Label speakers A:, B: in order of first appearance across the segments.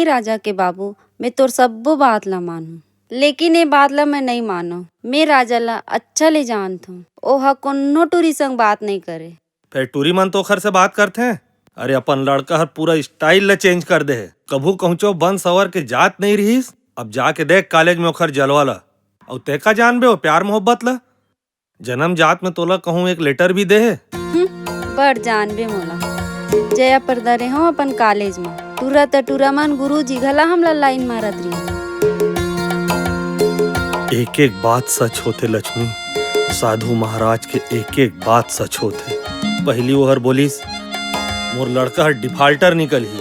A: नहीं राजा के बाबू, मैं तोर सब्बो बात ला मानू, लेकिन ये बात ला मैं नहीं मानो। मैं राजा ला अच्छा ले जानत हूँ, ओहा कोनो टूरी संग बात नहीं करे।
B: फिर टूरी मन तो खर से बात करते हैं। अरे अपन लड़का हर पूरा स्टाइल ला चेंज कर दे है। कभू कहूचो बन सवर के जात नहीं रहीस, अब जाके देख कॉलेज में ओखर जलवा ला। और तेका जानबे हो प्यार मोहब्बत ला। जन्म जात में तोला कहूँ एक लेटर भी दे है।
A: बड़ जानबे मोला, जया पर्दा रहे हो अपन कॉलेज में, टूरा मन गुरुजी घला हमला लाइन मारत रही।
B: एक एक बात सच होते लक्ष्मी, साधु महाराज के एक एक बात सच होते। पहली वो हर बोलिस मोर लड़का हर डिफाल्टर निकल ही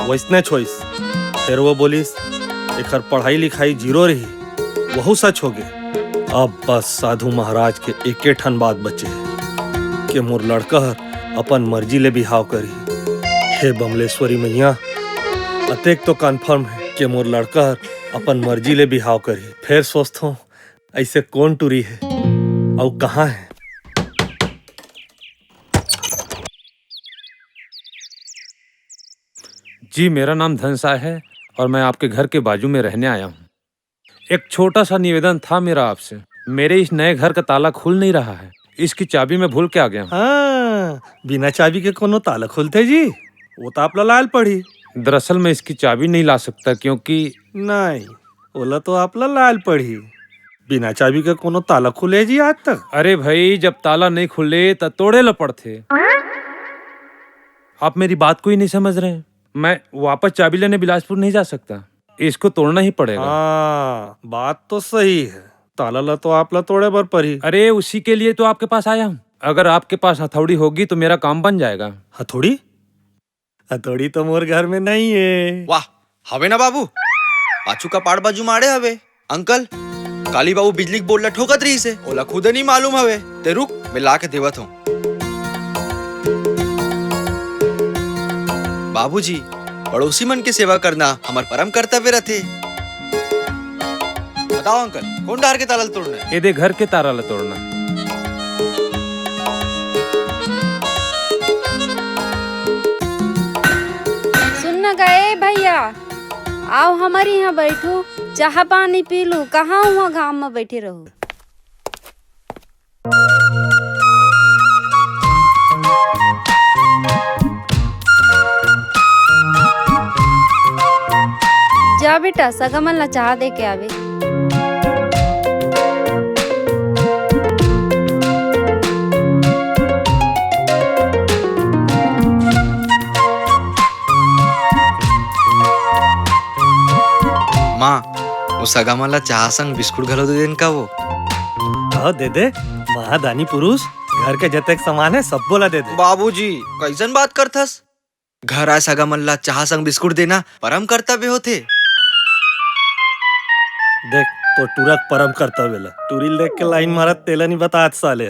B: वैसने छोइस। फिर वो बोलिस एक हर पढ़ाई लिखाई जीरो रही, वहू सच हो गए। अब बस साधु महाराज के एक ठन बात बचे है कि मोर लड़का हर अपन मर्जी ले बिहाव करी। हे बमलेश्वरी मैया, अतेक तो कन्फर्म है कि मोर लड़का हर अपन मर्जी ले बिहाव करी। फिर सोचता हूँ ऐसे कौन टूरी है और कहाँ है।
C: जी, मेरा नाम धनसाय है और मैं आपके घर के बाजू में रहने आया हूँ। एक छोटा सा निवेदन था मेरा आपसे। मेरे इस नए घर का ताला खुल नहीं रहा है, इसकी चाबी मैं भूल के आ गया हूँ।
B: हाँ, बिना चाबी के कोनो ताला खुलते जी? वो तो आप लाल पड़ी।
C: दरअसल मैं इसकी चाबी नहीं ला सकता क्योंकि
B: नहीं, ओला तो आप लाल पड़ी। बिना चाबी के कोनो ताला खुले जी आज तक?
C: अरे भाई, जब ताला नहीं खुले तो तोड़े ला पड़ते। आप मेरी बात को ही नहीं समझ रहे हैं। मैं वापस चाबी लेने बिलासपुर नहीं जा सकता, इसको तोड़ना ही पड़ेगा।
B: हाँ, बात तो सही है। ताला ला तो आप ला तोड़े बर पड़ी।
C: अरे उसी के लिए तो आपके पास आया हूँ। अगर आपके पास हथौड़ी होगी तो मेरा काम बन जाएगा।
B: हथौड़ी? हथौड़ी तो मोर घर में नहीं है।
D: वाह, हवे ना बाबू, पाछू का पाड़ बाजू माड़े हवे। अंकल, काली बाबू बिजली के बोर्ड ला ठोकत रही से, ओला खुद नहीं मालूम हवे। ते रुक, मैं ला के देवत हूँ। बाबूजी, पड़ोसी मन की सेवा करना हमार परम कर्तव्य रहते। बताओ अंकल, कौन डार के ताला तोड़ना है?
C: ये दे घर के ताला ला तोड़ना।
A: सुन न गए भैया, आओ हमारे यहाँ बैठो, चाह पानी पी लू। कहाँ हुआ घाम में बैठे रहो। जा बेटा, सगमन ला चाह दे के आवे।
D: माँ, वो सगामा ला चाह संग बिस्कुट घलो दे देन का वो।
B: हाँ दे दे, महादानी पुरुष घर के जतेक सामान है सब बोला दे दे।
D: बाबूजी, कैसन बात करथस? घर आए सगामन ला चाह संग बिस्कुट देना परम कर्तव्य होते।
B: देख तो टूरक परम कर्तव्य ला टूरिल देख के लाइन मारत तेला नहीं बता साले।